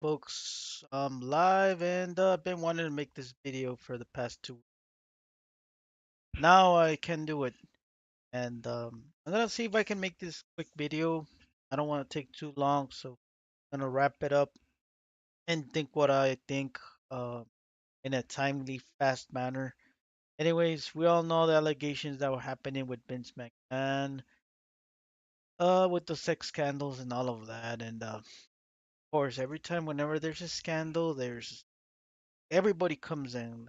Folks, I'm live and I've been wanting to make this video for the past 2 weeks. Now I can do it, and I'm gonna see if I can make this quick video. I don't want to take too long, so I'm gonna wrap it up and think what I think uh, in a timely, fast manner. Anyways, we all know the allegations that were happening with Vince McMahon, with the sex scandals and all of that, and of course, every time whenever there's a scandal, there's everybody comes in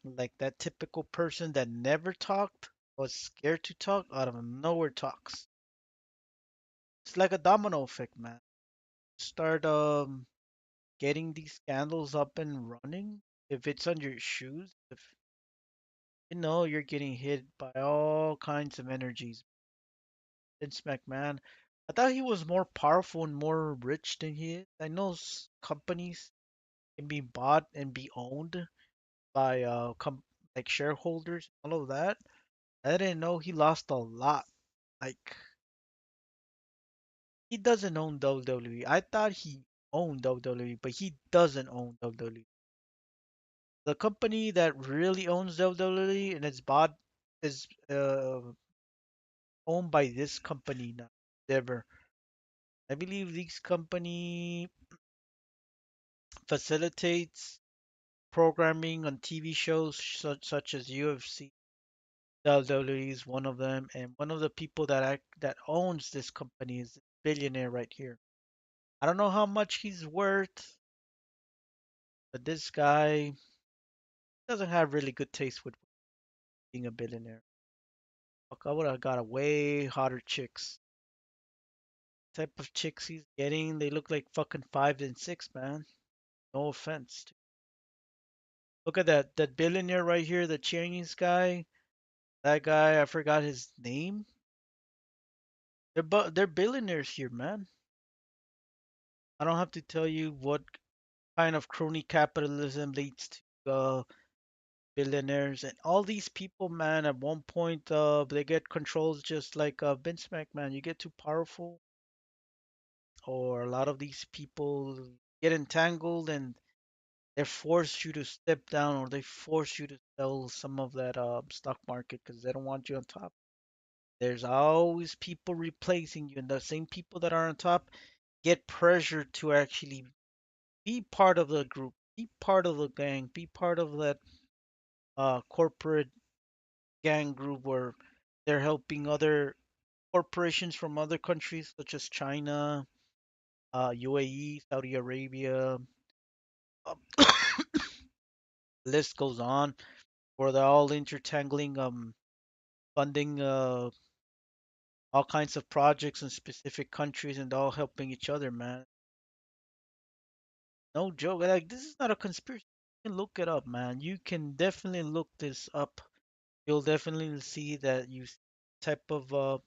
like that typical person that never talked, was scared to talk, out of nowhere talks. It's like a domino effect, man. Start getting these scandals up and running. If it's on your shoes, if you know you're getting hit by all kinds of energies. Vince McMahon, I thought he was more powerful and more rich than he is. I know companies can be bought and be owned by like shareholders, all of that. I didn't know he lost a lot. Like he doesn't own WWE. I thought he owned WWE, but he doesn't own WWE. The company that really owns WWE and it's bought is owned by this company now. Ever. I believe this company facilitates programming on TV shows such as UFC. WWE is one of them, and one of the people that owns this company is a billionaire right here. I don't know how much he's worth, but this guy doesn't have really good taste with being a billionaire. Fuck, I would have got a way hotter chicks. Type of chicks he's getting, they look like fucking 5 and 6, man. No offense. Look at that billionaire right here, the Chinese guy. That guy, I forgot his name. They're billionaires here, man. I don't have to tell you what kind of crony capitalism leads to billionaires and all these people, man. At one point, they get controls just like Vince McMahon. You get too powerful, or a lot of these people get entangled and they force you to step down or they force you to sell some of that stock market because they don't want you on top. There's always people replacing you, and the same people that are on top get pressured to actually be part of the group, be part of the gang, be part of that corporate gang group where they're helping other corporations from other countries such as China, UAE, Saudi Arabia. List goes on, where they're all intertangling, funding all kinds of projects in specific countries and all helping each other, man. No joke. Like this is not a conspiracy. You can look it up, man. You can definitely look this up. You'll definitely see that you type of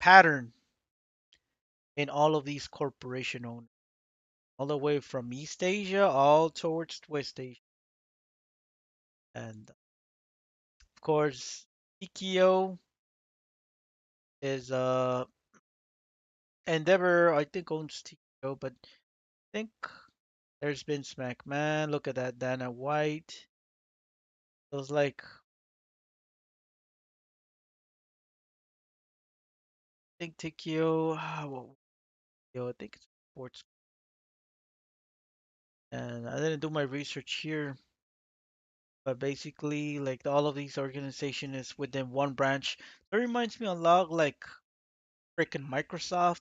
pattern in all of these corporation owners, all the way from East Asia all towards West Asia. And of course, TKO is Endeavor, I think owns TKO, but I think there's been SmackMan. Look at that, Dana White. It was like I think TKO. Well, yo, I think it's sports. And I didn't do my research here, but basically, like all of these organizations is within one branch. It reminds me a lot like freaking Microsoft,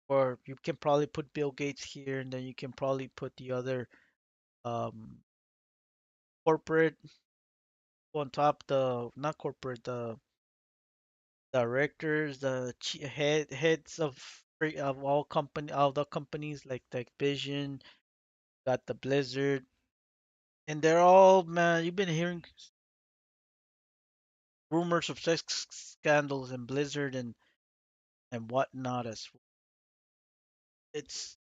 or you can probably put Bill Gates here, and then you can probably put the other um corporate on top. The not corporate, the directors, the heads of all the companies like Vision, got the Blizzard, and they're all, man. You've been hearing rumors of sex scandals in Blizzard and whatnot as well. It's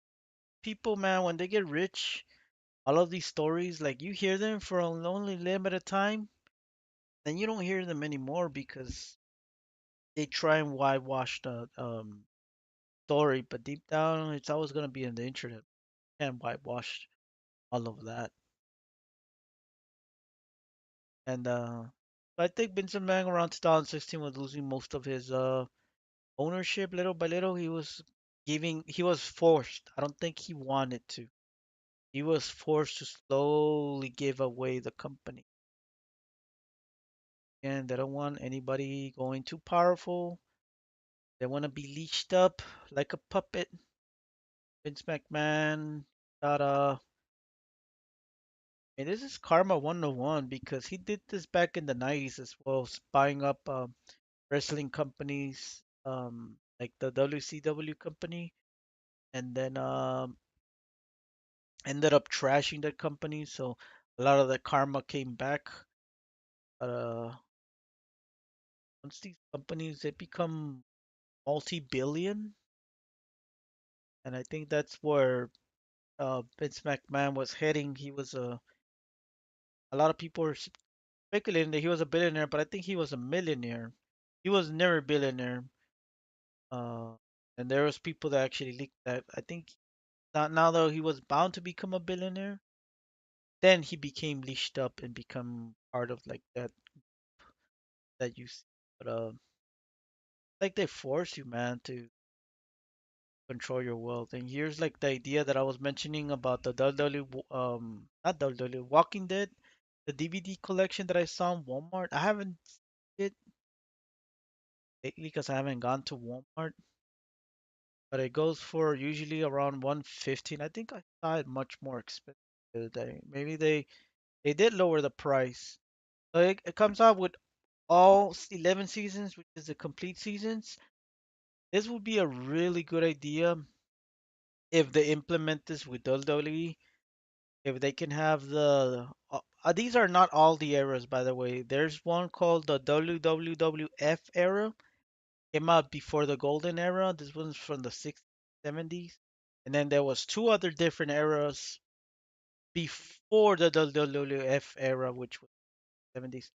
people, man. When they get rich, all of these stories, like you hear them for a only limited time, then you don't hear them anymore because they try and whitewash story, but deep down, it's always gonna be in the internet. Can't whitewash all of that. And I think Vince McMahon around 2016 was losing most of his ownership little by little. He was forced. I don't think he wanted to. He was forced to slowly give away the company. And they don't want anybody going too powerful. They want to be leashed up like a puppet. Vince McMahon got and this is Karma 101 because he did this back in the 90s as well, spying up wrestling companies, like the WCW company, and then ended up trashing that company. So a lot of the karma came back. Uh, Once these companies they become multi-billion, and I think that's where Vince McMahon was heading. A lot of people were speculating that he was a billionaire, but I think he was a millionaire. He was never a billionaire. Uh, and there was people that actually leaked that. I think not now though he was bound to become a billionaire. Then he became leashed up and become part of like that you see. But like they force you, man, to control your wealth. And here's like the idea that I was mentioning about the WWE, not WWE, Walking Dead, the DVD collection that I saw in Walmart. I haven't seen it lately because I haven't gone to Walmart, but it goes for usually around 115. I think I saw it much more expensive the other day. Maybe they did lower the price. So it comes out with all 11 seasons, which is the complete seasons. This would be a really good idea if they implement this with WWE. If they can have these are not all the eras, by the way. There's one called the WWF era. Came out before the golden era. This one's from the 60s, 70s. And then there was two other different eras before the WWF era, which was 70s,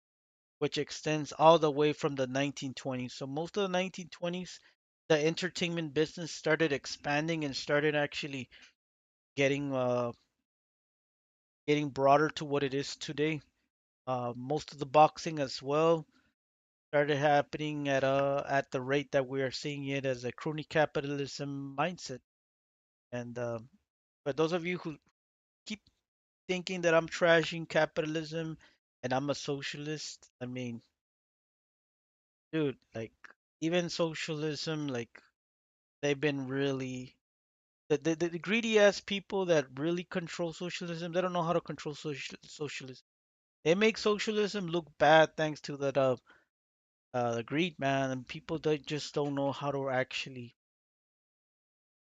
which extends all the way from the 1920s. So most of the 1920s, the entertainment business started expanding and started actually getting getting broader to what it is today. Most of the boxing as well started happening at the rate that we are seeing it as a crony capitalism mindset. And for those of you who keep thinking that I'm trashing capitalism and I'm a socialist, I mean, dude, like even socialism, like they've been really the greedy ass people that really control socialism. They don't know how to control socialism. They make socialism look bad thanks to the greed, man, and people that just don't know how to actually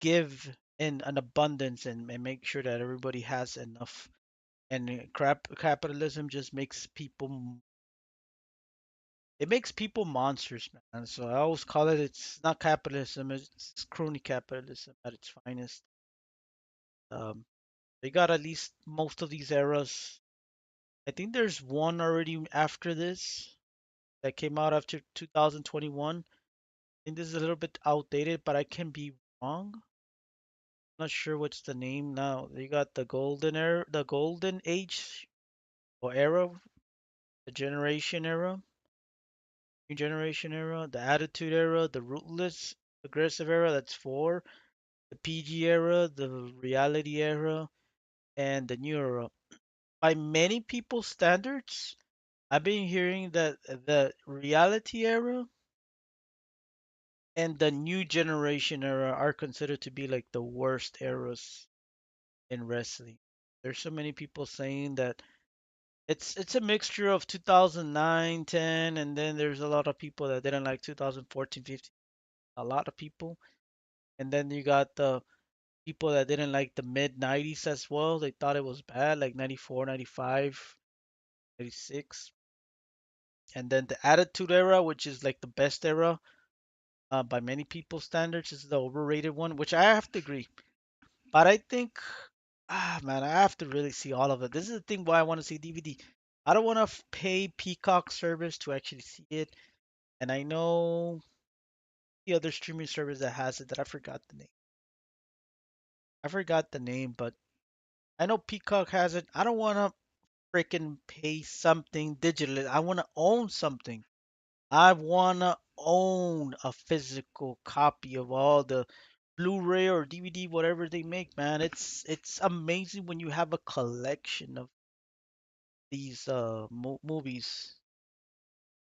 give in an abundance and make sure that everybody has enough. And capitalism just makes people it makes people monsters, man. So I always call it's not capitalism, it's crony capitalism at its finest. Um, they got at least most of these eras. I think there's one already after this that came out after 2021. I think this is a little bit outdated, but I can be wrong. Not sure what's the name now. You got the golden era, the golden age or era, the generation era, new generation era, the attitude era, the ruthless aggressive era. That's four. The PG era, the reality era, and the new era. By many people's standards, I've been hearing that the reality era and the new generation era are considered to be like the worst eras in wrestling. There's so many people saying that it's a mixture of 2009, 10, and then there's a lot of people that didn't like 2014, 15. A lot of people. And then you got the people that didn't like the mid 90s as well. They thought it was bad, like 94, 95, 96. And then the Attitude Era, which is like the best era by many people's standards, is the overrated one, which I have to agree. But I think, man, I have to really see all of it. This is the thing why I want to see DVD. I don't want to pay Peacock service to actually see it. And I know the other streaming service that has it that I forgot the name. I forgot the name, but I know Peacock has it. I don't want to freaking pay something digitally. I want to own something. I want to own a physical copy of all the Blu-ray or DVD, whatever they make, man. It's amazing when you have a collection of these movies,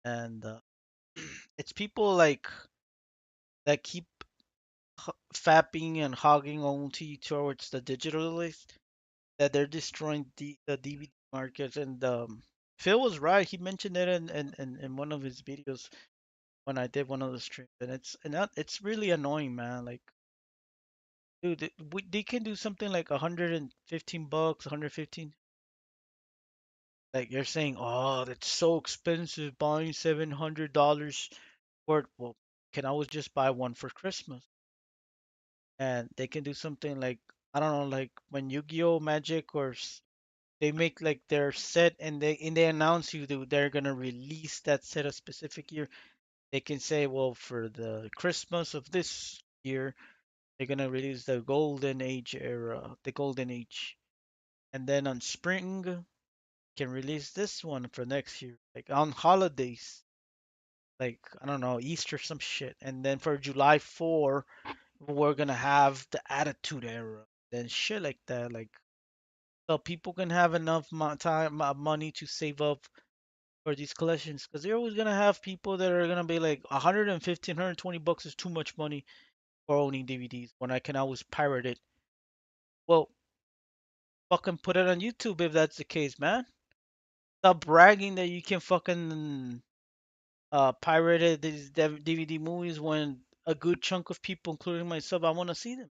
and it's people like that keep fapping and hogging onto towards the digital list that they're destroying the DVD market. And Phil was right. He mentioned it in one of his videos when I did one of the streams, and it's really annoying, man. Like, dude, they can do something like 115 bucks, 115. Like you're saying, oh, that's so expensive, buying $700 for it. Well, can always just buy one for Christmas, and they can do something like, I don't know, like when Yu-Gi-Oh! Magic they make like their set, and they announce they're gonna release that set a specific year. They can say, well, for the Christmas of this year, they're gonna release the Golden Age era, the Golden Age, and then on spring can release this one for next year, like on holidays, like I don't know, Easter, some shit, and then for July 4, we're gonna have the Attitude Era, then shit like that, like so people can have enough time, money to save up for these collections, because they're always gonna have people that are gonna be like 115, 120 bucks is too much money for owning DVDs when I can always pirate it. Well, fucking put it on YouTube if that's the case, man. Stop bragging that you can fucking pirate these DVD movies when a good chunk of people, including myself, I want to see them.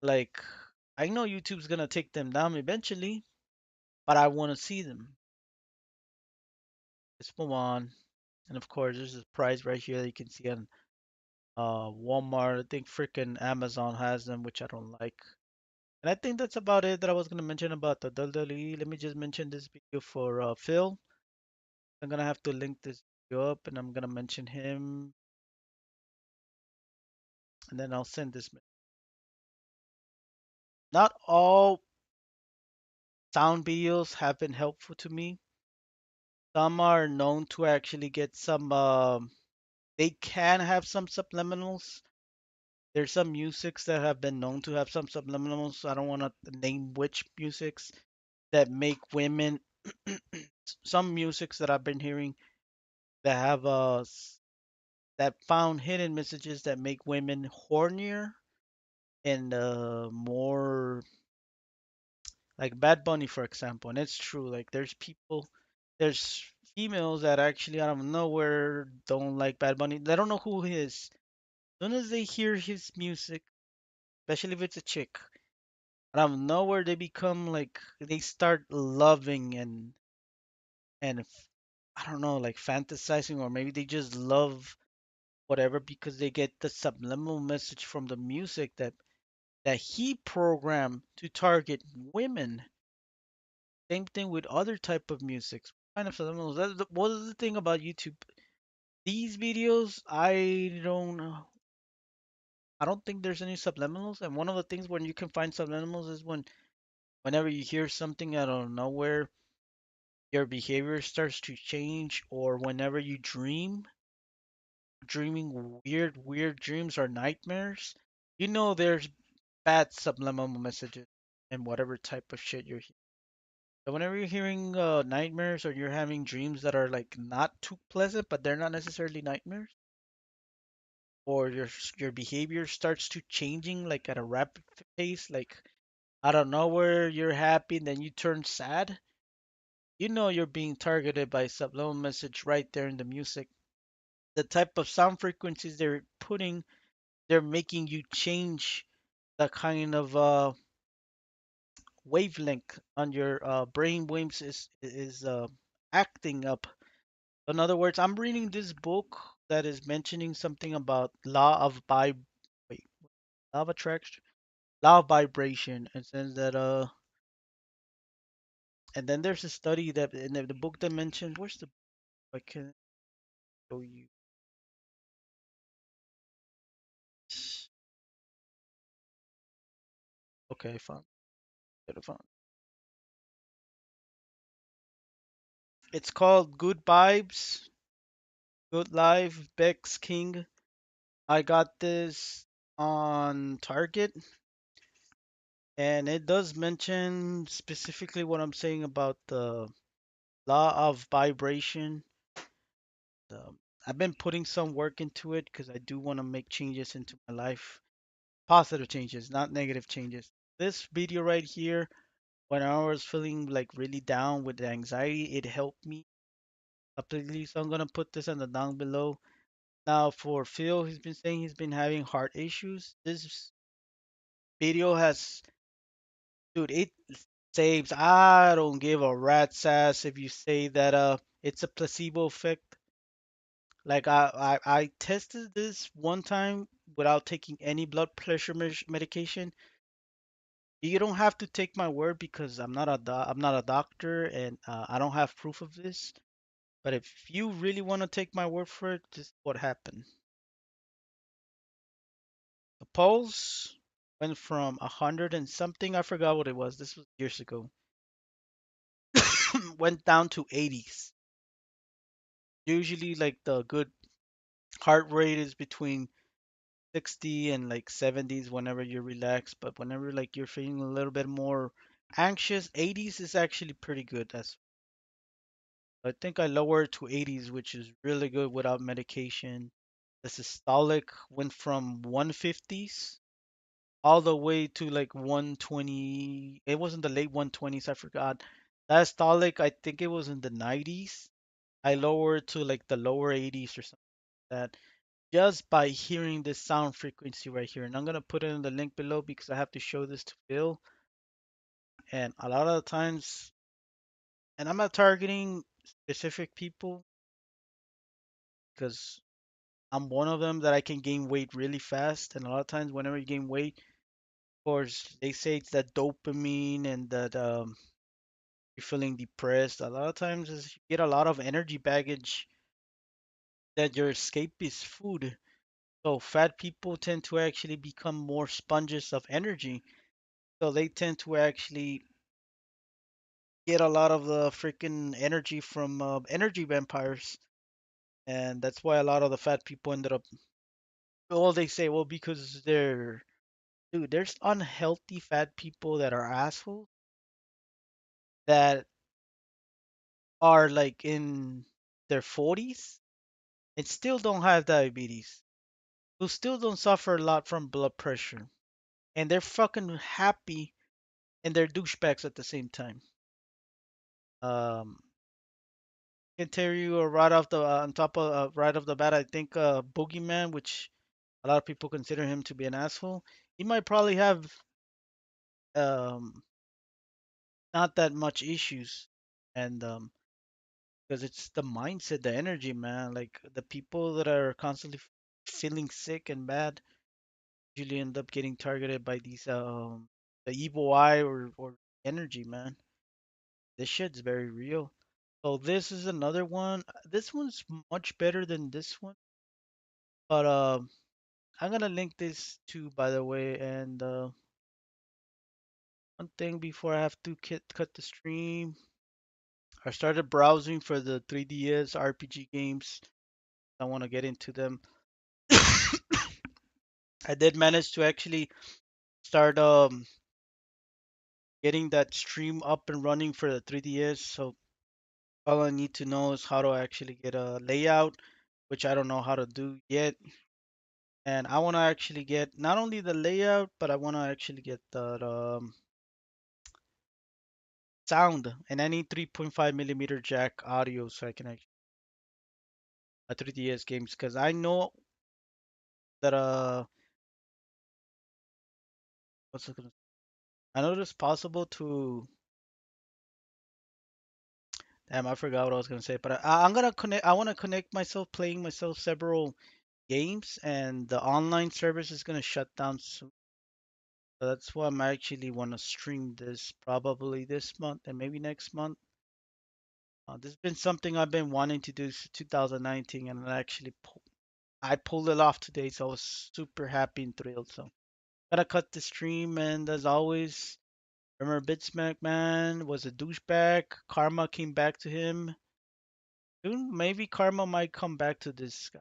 Like, I know YouTube's gonna take them down eventually, but I want to see them. Let's move on. And of course, there's this price right here that you can see on Walmart. I think freaking Amazon has them, which I don't like. And I think that's about it that I was gonna mention about the WWE. Let me just mention this video for Phil. I'm gonna have to link this video up, and I'm gonna mention him, and then I'll send this. Not all sound videos have been helpful to me. Some are known to actually get some. They can have some subliminals. There's some musics that have been known to have some subliminals. I don't want to name which musics that make women. Some musics that I've been hearing that have that found hidden messages that make women hornier and more like Bad Bunny, for example. And it's true. Like there's females that actually out of nowhere don't like Bad Bunny. They don't know who he is. As soon as they hear his music, especially if it's a chick, out of nowhere they become like they start loving and I don't know, like fantasizing, or maybe they just love whatever because they get the subliminal message from the music that he programmed to target women. Same thing with other type of music. Kind of subliminals. What is the thing about YouTube? These videos, I don't think there's any subliminals. And one of the things when you can find subliminals is whenever you hear something out of nowhere, your behavior starts to change, or whenever you dreaming weird dreams or nightmares, there's bad subliminal messages and whatever type of shit you're hearing. So whenever you're hearing nightmares, or you're having dreams that are like not too pleasant, but they're not necessarily nightmares, or your behavior starts to changing like at a rapid pace, like out of nowhere you're happy and then you turn sad, you're being targeted by subliminal message right there in the music. The type of sound frequencies they're making you change the kind of wavelength on your brain waves is acting up. In other words, I'm reading this book that is mentioning something about wait, law of attraction, law of vibration. It says that and then there's a study that in the book that mentioned, where's the I can show you. Okay, fine. Get it, fine. It's called Good Vibes, Good Life, Bex King. I got this on Target, and it does mention specifically what I'm saying about the law of vibration. I've been putting some work into it because I do want to make changes into my life. Positive changes, not negative changes. This video right here, when I was feeling like really down with the anxiety, it helped me completely. So I'm gonna put this in the down below. Now for Phil, he's been saying he's been having heart issues. This video has, dude, it saves. I don't give a rat's ass if you say that it's a placebo effect. Like I tested this one time without taking any blood pressure medication. You don't have to take my word because I'm not a doctor and I don't have proof of this. But if you really want to take my word for it, this is what happened. The pulse went from 100 and something, I forgot what it was. This was years ago. Went down to 80s. Usually like the good heart rate is between 60 and like 70s whenever you're relaxed, but whenever like you're feeling a little bit more anxious, 80s is actually pretty good. That's I think I lowered to 80s, which is really good without medication. The systolic went from 150s all the way to like 120. It was in the late 120s, I forgot. Diastolic, I think it was in the 90s. I lowered to like the lower 80s or something like that just by hearing this sound frequency right here. And I'm gonna put it in the link below because I have to show this to Phil. And a lot of the times, and I'm not targeting specific people because I'm one of them that I can gain weight really fast. And a lot of times, whenever you gain weight, of course, they say it's that dopamine and that you're feeling depressed. A lot of times, is you get a lot of energy baggage that your escape is food. So fat people tend to actually become more sponges of energy. So they tend to actually get a lot of the freaking energy from energy vampires. And that's why a lot of the fat people ended up, well, they say, well, because they're, dude, there's unhealthy fat people that are assholes that are like in their 40s and still don't have diabetes, who still don't suffer a lot from blood pressure. And they're fucking happy and they're douchebags at the same time. Um, can tell you right off the on top of right off the bat, I think Boogeyman, which a lot of people consider him to be an asshole, he might probably have um not that much issues, and because it's the mindset, the energy, man. Like the people that are constantly feeling sick and bad usually end up getting targeted by these the evil eye or energy, man. This shit's very real. So this is another one. This one's much better than this one, but I'm gonna link this too, by the way. And one thing before I have to cut the stream, I started browsing for the 3DS RPG games. I want to get into them. I did manage to actually start getting that stream up and running for the 3DS. So all I need to know is how to actually get a layout, which I don't know how to do yet. And I want to actually get not only the layout, but I want to actually get the sound, and I need 3.5 millimeter jack audio so I can actually 3DS games because I know that what's it gonna I know it's possible to damn I forgot what I was gonna say, but I'm gonna connect. I want to connect myself, playing myself several games, and the online service is gonna shut down soon. So that's why I'm actually want to stream this probably this month and maybe next month. This has been something I've been wanting to do since 2019, and I pulled it off today, so I was super happy and thrilled. So Gotta cut the stream, and as always, remember Vince McMahon was a douchebag. Karma came back to him. Soon, maybe karma might come back to this guy.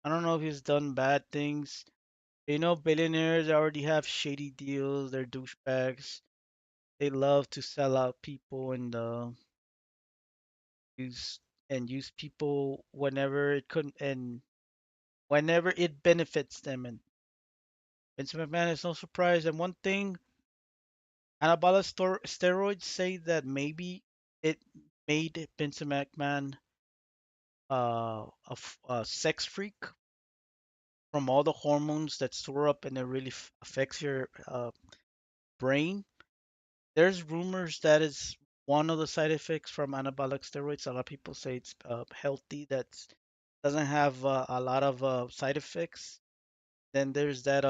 I don't know if he's done bad things. Billionaires already have shady deals. They're douchebags. They love to sell out people and use use people whenever it couldn't and whenever it benefits them. And Vince McMahon is no surprise. And one thing, anabolic steroids say that maybe it made Vince McMahon a sex freak from all the hormones that store up and it really affects your brain. There's rumors that is one of the side effects from anabolic steroids. A lot of people say it's healthy, that doesn't have a lot of side effects. Then there's that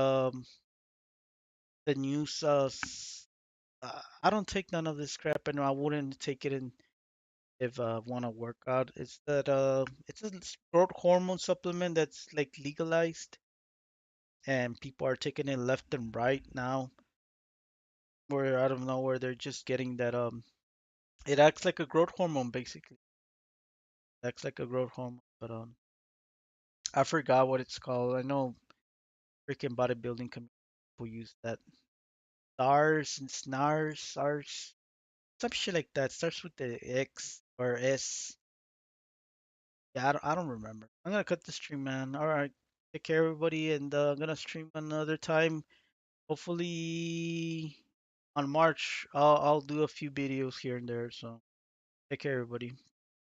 the news. I don't take none of this crap, and I wouldn't take it in if I want to work out. It's that it's a growth hormone supplement that's like legalized, and people are taking it left and right now. Where I don't know where they're just getting that it acts like a growth hormone basically. Acts like a growth hormone, but I forgot what it's called. I know freaking bodybuilding people use that. SARS and SNARS, SARS, some shit like that. Starts with the X or S. Yeah, I don't remember. I'm gonna cut the stream, man. All right, take care, everybody, and I'm gonna stream another time. Hopefully on March, I'll do a few videos here and there. So take care, everybody.